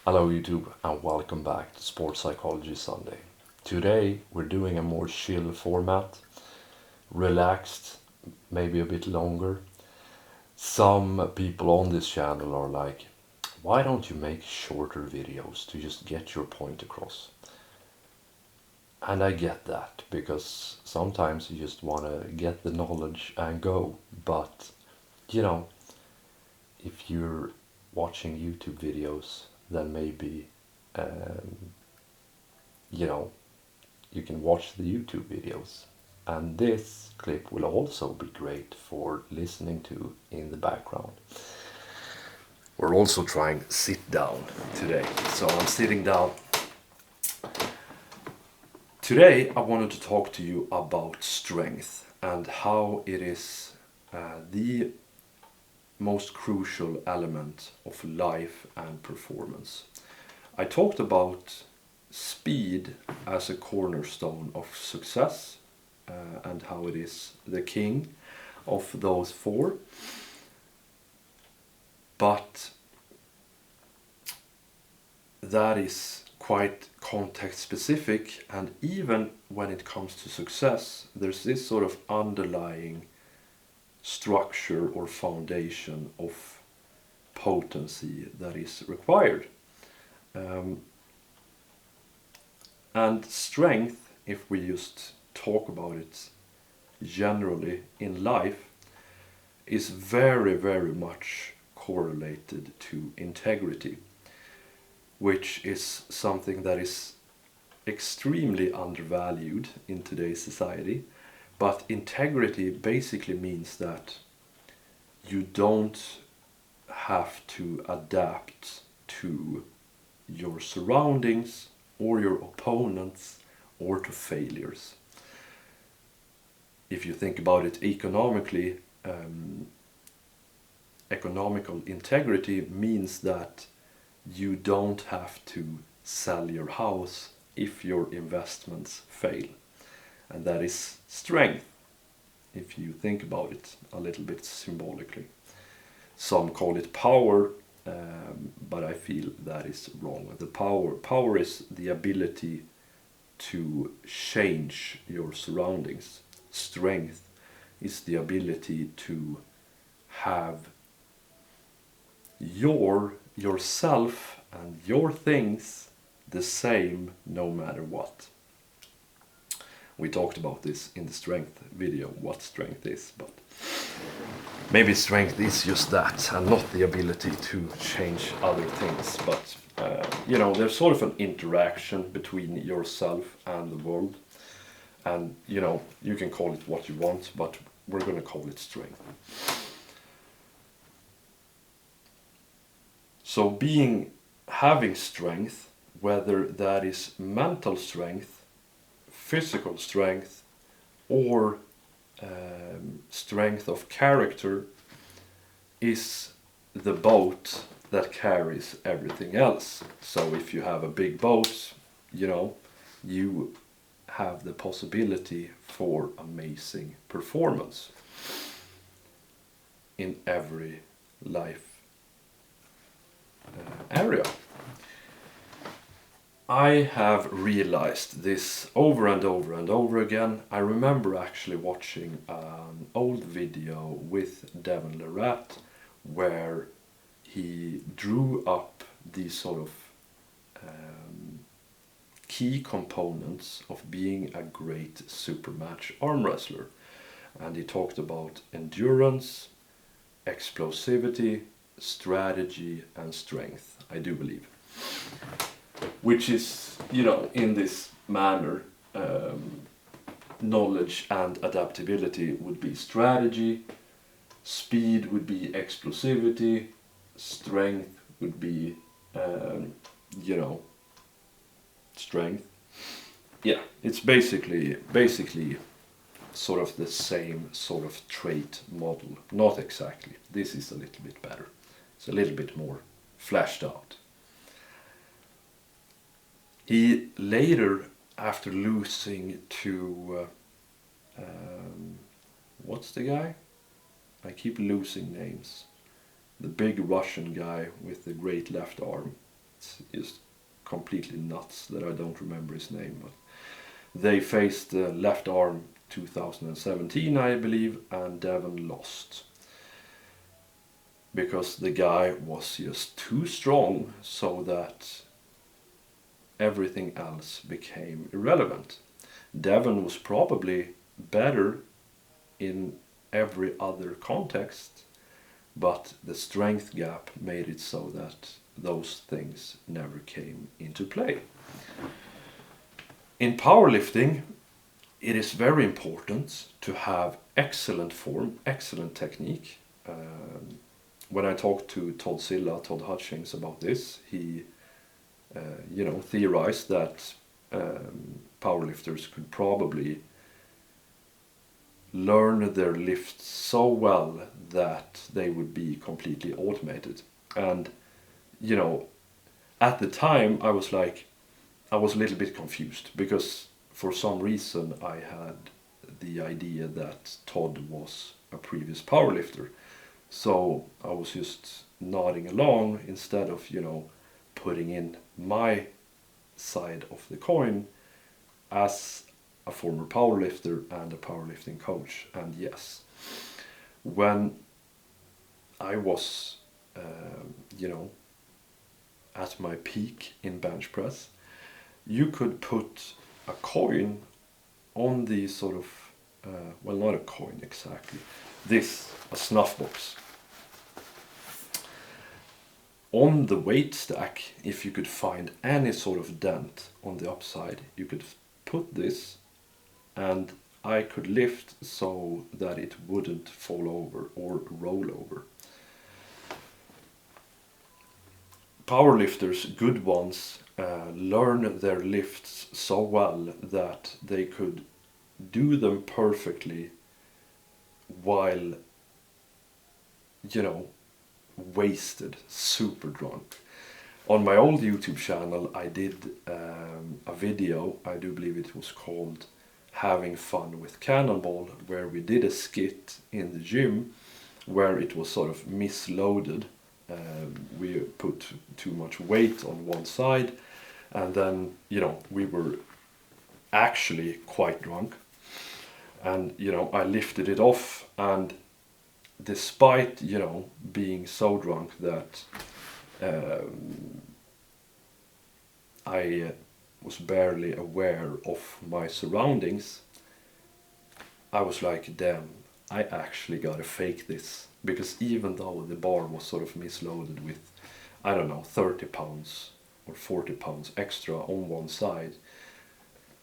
Hello YouTube and welcome back to Sports Psychology Sunday. Today we're doing a more chill format, relaxed, maybe a bit longer. Some people on this channel are like, why don't you make shorter videos to just get your point across? And I get that because sometimes you just want to get the knowledge and go. But, you know, if you're watching YouTube videos, then maybe um, you know, you can watch the YouTube videos. And this clip will also be great for listening to in the background. We're also trying to sit down today. So I'm sitting down. Today I wanted to talk to you about strength and how it is the most crucial element of life and performance. I talked about speed as a cornerstone of success and how it is the king of those four. But that is quite context specific, and even when it comes to success, there's this sort of underlying structure or foundation of potency that is required. And strength, if we just talk about it generally in life, is very, very much correlated to integrity, which is something that is extremely undervalued in today's society. But integrity basically means that you don't have to adapt to your surroundings or your opponents or to failures. If you think about it economically, economical integrity means that you don't have to sell your house if your investments fail. And that is strength, if you think about it a little bit symbolically. Some call it power, but I feel that is wrong. The power is the ability to change your surroundings. Strength is the ability to have yourself and your things the same no matter what. We talked about this in the strength video, what strength is, but maybe strength is just that and not the ability to change other things. But there's sort of an interaction between yourself and the world, and you can call it what you want, but we're going to call it strength. So having strength, whether that is mental strength, physical strength, or strength of character, is the boat that carries everything else. So if you have a big boat, you have the possibility for amazing performance in every life area. I have realized this over and over and over again. I remember actually watching an old video with Devon Lerat where he drew up these sort of key components of being a great supermatch arm wrestler. And he talked about endurance, explosivity, strategy, and strength, I do believe. Which is, in this manner, knowledge and adaptability would be strategy, speed would be explosivity, strength would be, strength. Yeah, it's basically sort of the same sort of trait model. Not exactly. This is a little bit better. It's a little bit more fleshed out. He later, after losing to, what's the guy? I keep losing names. The big Russian guy with the great left arm. just completely nuts that I don't remember his name. But they faced Left Arm 2017, I believe, and Devon lost. Because the guy was just too strong, so that everything else became irrelevant. Devon was probably better in every other context, but the strength gap made it so that those things never came into play. In powerlifting, it is very important to have excellent form, excellent technique. When I talked to Todd Hutchings about this, he theorized that powerlifters could probably learn their lifts so well that they would be completely automated. And at the time I was a little bit confused, because for some reason I had the idea that Todd was a previous powerlifter. So I was just nodding along instead of putting in my side of the coin as a former powerlifter and a powerlifting coach. And yes, when I was at my peak in bench press, you could put a coin on the sort of not a coin exactly, a snuff box on the weight stack. If you could find any sort of dent on the upside, you could put this, and I could lift so that it wouldn't fall over or roll over. Powerlifters, good ones, learn their lifts so well that they could do them perfectly while wasted, super drunk. On my old YouTube channel I did a video, I do believe it was called Having Fun with Cannonball, where we did a skit in the gym where it was sort of misloaded. We put too much weight on one side, and then we were actually quite drunk, and I lifted it off, and despite being so drunk that I was barely aware of my surroundings, I was like, damn, I actually gotta fake this. Because even though the bar was sort of misloaded with, I don't know, 30 pounds or 40 pounds extra on one side,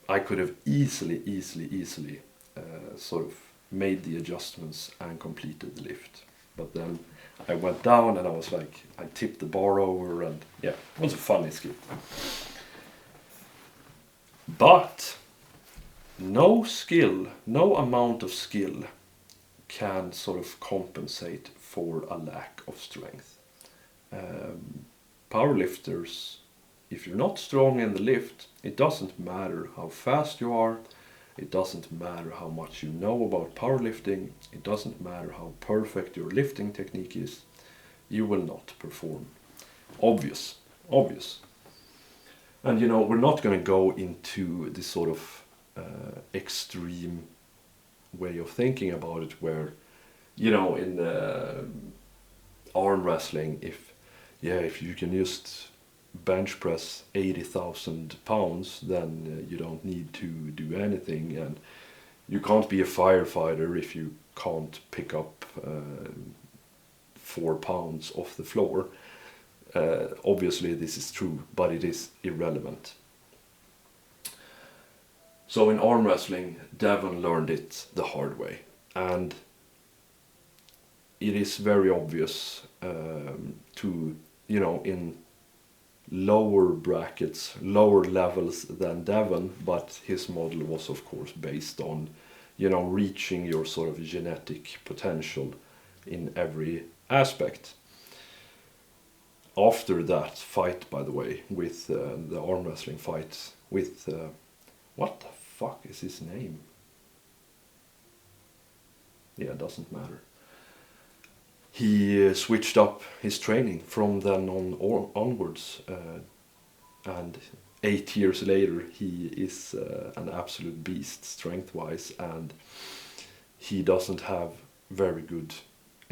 I could have easily sort of made the adjustments and completed the lift. But then I went down and I was like, I tipped the bar over, and yeah, it was a funny skit. But no amount of skill can sort of compensate for a lack of strength. Powerlifters, if you're not strong in the lift, it doesn't matter how fast you are, it doesn't matter how much you know about powerlifting, it doesn't matter how perfect your lifting technique is, you will not perform. Obvious. And we're not going to go into this sort of extreme way of thinking about it, where in arm wrestling, if you can just bench press 80,000 pounds, then you don't need to do anything, and you can't be a firefighter if you can't pick up 4 pounds off the floor. Obviously this is true, but it is irrelevant. So in arm wrestling, Devon learned it the hard way, and it is very obvious to in lower brackets, lower levels than Devon, but his model was of course based on reaching your sort of genetic potential in every aspect. After that fight, by the way, with the arm wrestling fight with what the fuck is his name? Yeah, it doesn't matter. he switched up his training from then onwards, and 8 years later he is an absolute beast strength-wise, and he doesn't have very good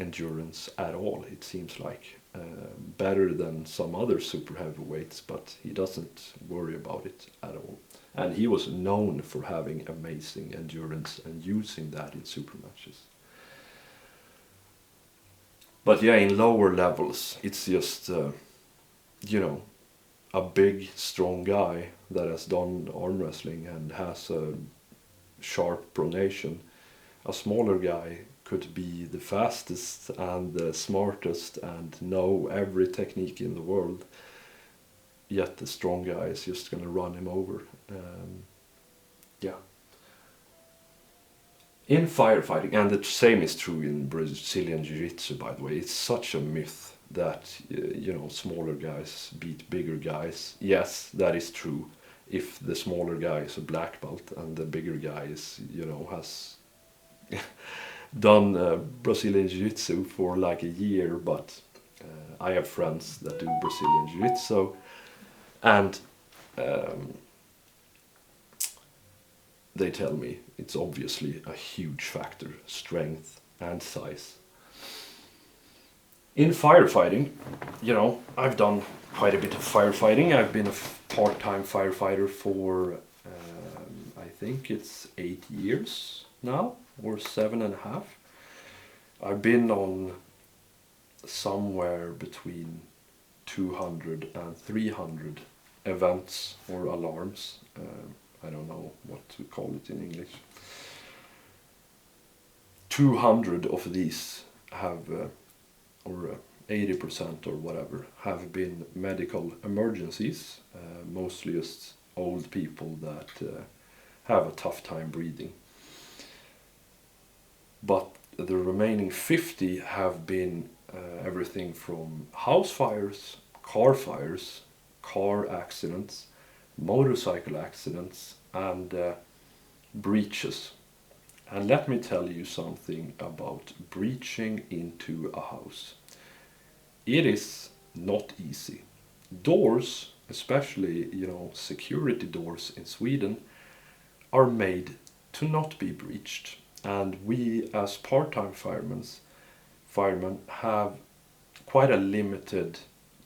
endurance at all, it seems like. Better than some other super heavyweights, but he doesn't worry about it at all. And he was known for having amazing endurance and using that in super matches. But yeah, in lower levels, it's just, a big, strong guy that has done arm wrestling and has a sharp pronation. A smaller guy could be the fastest and the smartest and know every technique in the world, yet the strong guy is just going to run him over. In firefighting, and the same is true in Brazilian Jiu-Jitsu, by the way, it's such a myth that smaller guys beat bigger guys. Yes, that is true if the smaller guy is a black belt and the bigger guy is, has done Brazilian Jiu-Jitsu for like a year, but I have friends that do Brazilian Jiu-Jitsu, and they tell me it's obviously a huge factor, strength and size. In firefighting, I've done quite a bit of firefighting. I've been a part-time firefighter for, I think it's 8 years now, or 7.5. I've been on somewhere between 200 and 300 events or alarms. I don't know what to call it in English. 200 of these have, or 80% or whatever, have been medical emergencies, mostly just old people that have a tough time breathing. But the remaining 50 have been everything from house fires, car accidents, motorcycle accidents, and breaches. And let me tell you something about breaching into a house. It is not easy. Doors, especially security doors in Sweden, are made to not be breached. And we as part-time firemen have quite a limited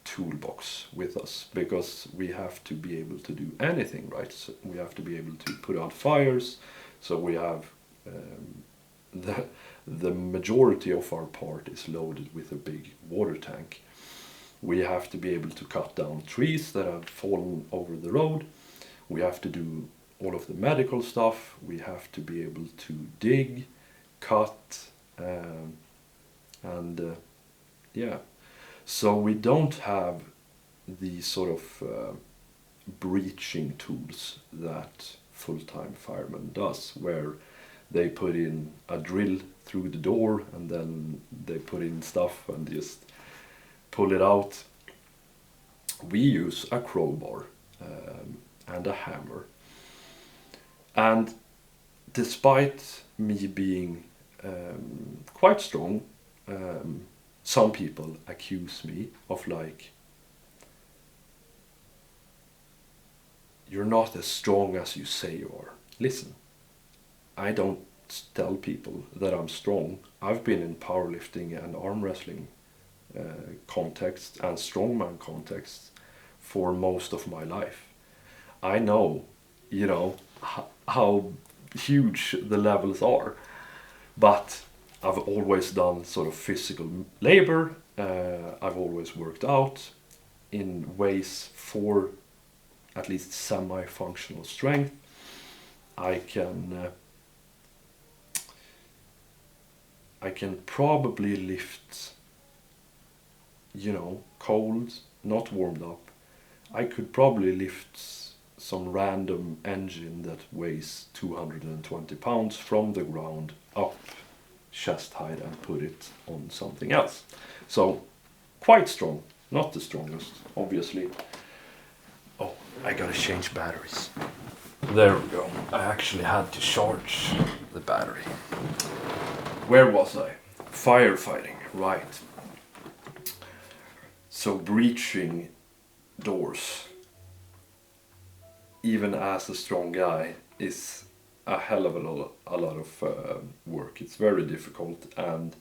toolbox with us, because we have to be able to do anything, right? So we have to be able to put out fires, so we have the majority of our part is loaded with a big water tank. We have to be able to cut down trees that have fallen over the road. We have to do all of the medical stuff. We have to be able to dig, cut, so we don't have the sort of breaching tools that full-time fireman does, where they put in a drill through the door and then they put in stuff and just pull it out. We use a crowbar and a hammer. And despite me being quite strong, some people accuse me of you're not as strong as you say you are. Listen, I don't tell people that I'm strong. I've been in powerlifting and arm wrestling context and strongman context for most of my life. I know, how huge the levels are, but I've always done sort of physical labor. I've always worked out in ways for at least semi-functional strength. I can probably lift, cold, not warmed up. I could probably lift some random engine that weighs 220 pounds from the ground up chest height and put it on something else. So quite strong, not the strongest, obviously. Oh, I gotta change batteries. There we go. I actually had to charge the battery. Where was I? Firefighting. Right. So breaching doors, even as a strong guy, is a hell of a lot of work. It's very difficult, and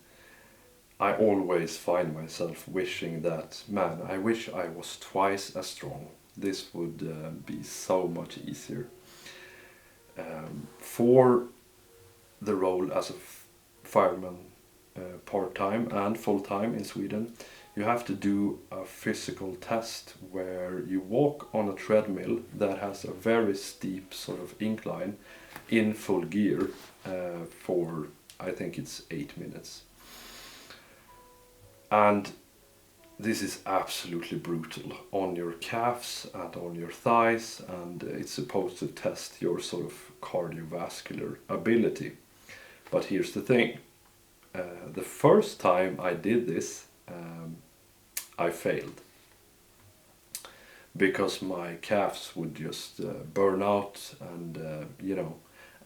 I always find myself wishing that, man, I wish I was twice as strong. This would be so much easier. For the role as a fireman, part-time and full-time in Sweden, you have to do a physical test where you walk on a treadmill that has a very steep sort of incline in full gear for, I think it's 8 minutes. And this is absolutely brutal on your calves and on your thighs, and it's supposed to test your sort of cardiovascular ability. But here's the thing. The first time I did this, I failed because my calves would just burn out, and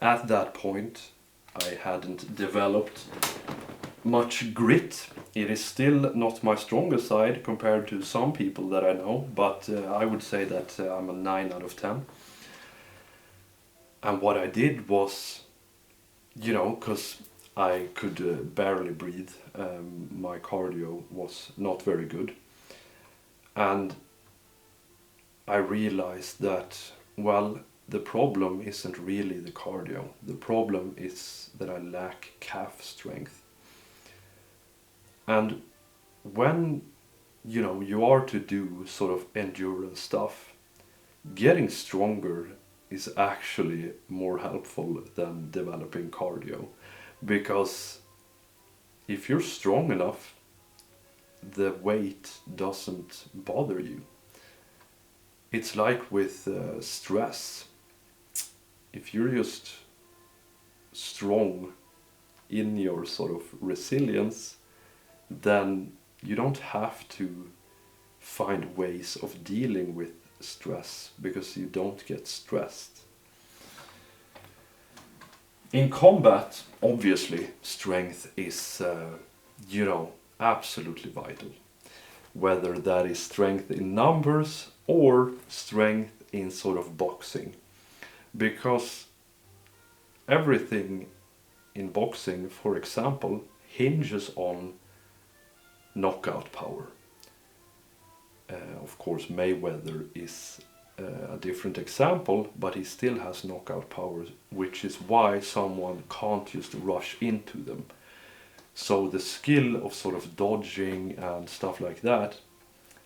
at that point I hadn't developed much grit. It is still not my strongest side compared to some people that I know, but I would say that I'm a 9 out of 10. And what I did was, because I could barely breathe, my cardio was not very good. And I realized that, well, the problem isn't really the cardio. The problem is that I lack calf strength. And when you are to do sort of endurance stuff, getting stronger is actually more helpful than developing cardio, because if you're strong enough, the weight doesn't bother you. It's like with stress. If you're just strong in your sort of resilience, then you don't have to find ways of dealing with stress, because you don't get stressed. In combat, obviously, strength is, absolutely vital. Whether that is strength in numbers or strength in sort of boxing. Because everything in boxing, for example, hinges on knockout power. Of course, Mayweather is a different example, but he still has knockout power, which is why someone can't just rush into them. So the skill of sort of dodging and stuff like that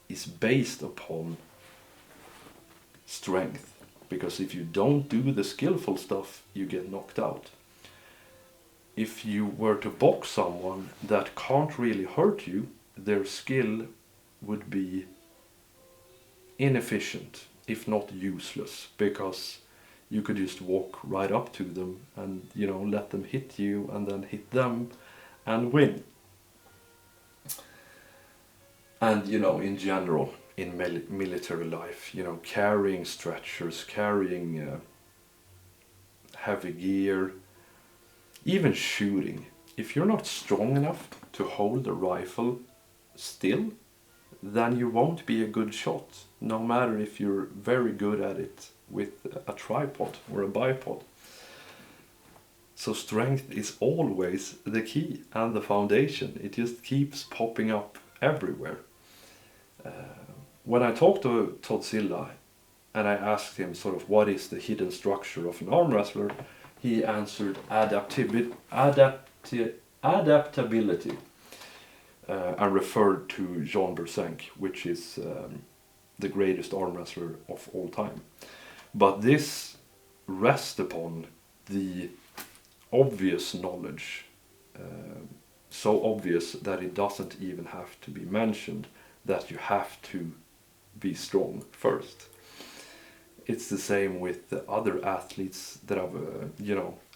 is based upon strength, because if you don't do the skillful stuff, you get knocked out. If you were to box someone that can't really hurt you, their skill would be inefficient, if not useless, because you could just walk right up to them and let them hit you and then hit them and win. And in general, in military life, carrying stretchers, carrying heavy gear, even shooting, if you're not strong enough to hold a rifle still, then you won't be a good shot, no matter if you're very good at it with a tripod or a bipod. So strength is always the key and the foundation. It just keeps popping up everywhere. When I talked to Todzilla and I asked him sort of what is the hidden structure of an arm wrestler, he answered adaptability. And referred to John Bersenk, which is the greatest arm wrestler of all time. But this rests upon the obvious knowledge, so obvious that it doesn't even have to be mentioned, that you have to be strong first. It's the same with the other athletes that I've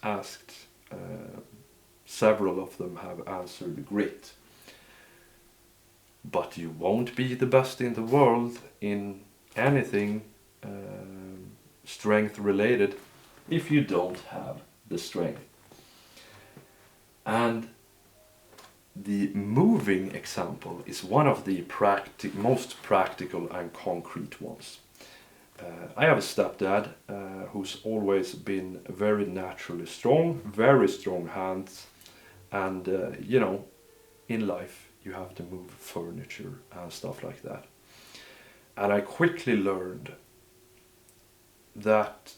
asked. Several of them have answered grit. But you won't be the best in the world in anything strength related if you don't have the strength. And the moving example is one of the most practical and concrete ones. I have a stepdad who's always been very naturally strong, very strong hands, and in life you have to move furniture and stuff like that. And I quickly learned that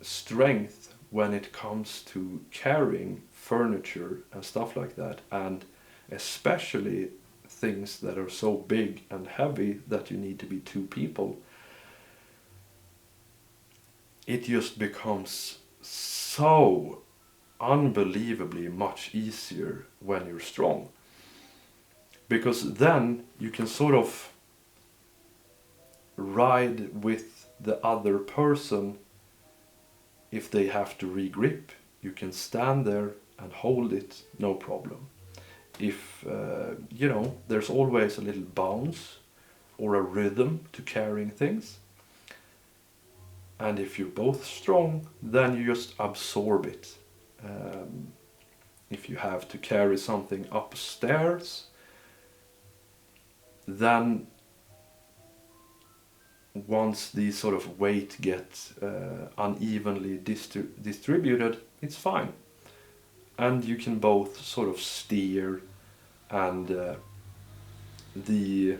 strength when it comes to carrying furniture and stuff like that, and especially things that are so big and heavy that you need to be two people, it just becomes so unbelievably much easier when you're strong. Because then you can sort of ride with the other person. If they have to re-grip, you can stand there and hold it, no problem. If, there's always a little bounce or a rhythm to carrying things. And if you're both strong, then you just absorb it. If you have to carry something upstairs, then once the sort of weight gets unevenly distributed, it's fine. And you can both sort of steer, and the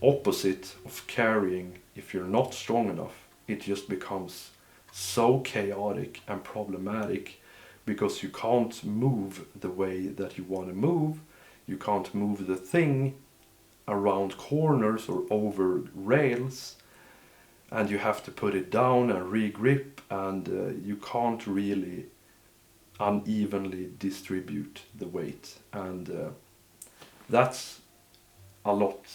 opposite of carrying, if you're not strong enough, it just becomes so chaotic and problematic because you can't move the way that you want to move. You can't move the thing around corners or over rails, and you have to put it down and re-grip, and you can't really unevenly distribute the weight. And that's a lot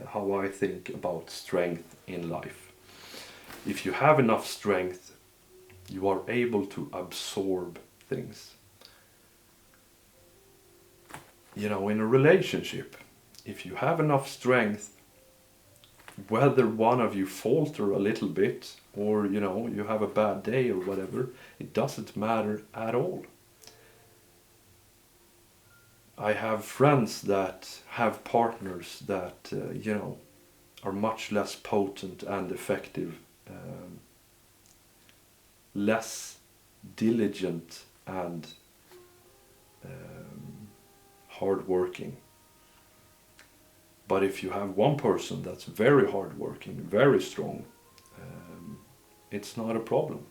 how I think about strength in life. If you have enough strength, you are able to absorb things. In a relationship, if you have enough strength, whether one of you falter a little bit or you have a bad day or whatever, it doesn't matter at all. I have friends that have partners that are much less potent and effective, less diligent and hardworking. But if you have one person that's very hardworking, very strong, it's not a problem.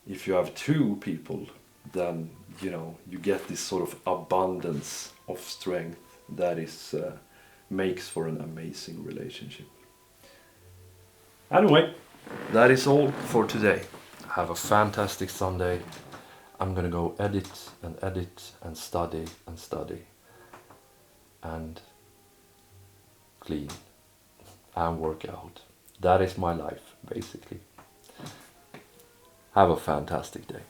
If you have two people, then you get this sort of abundance of strength that is makes for an amazing relationship. Anyway, that is all for today. Have a fantastic Sunday. I'm gonna go edit and study and clean and work out. That is my life, basically. Have a fantastic day.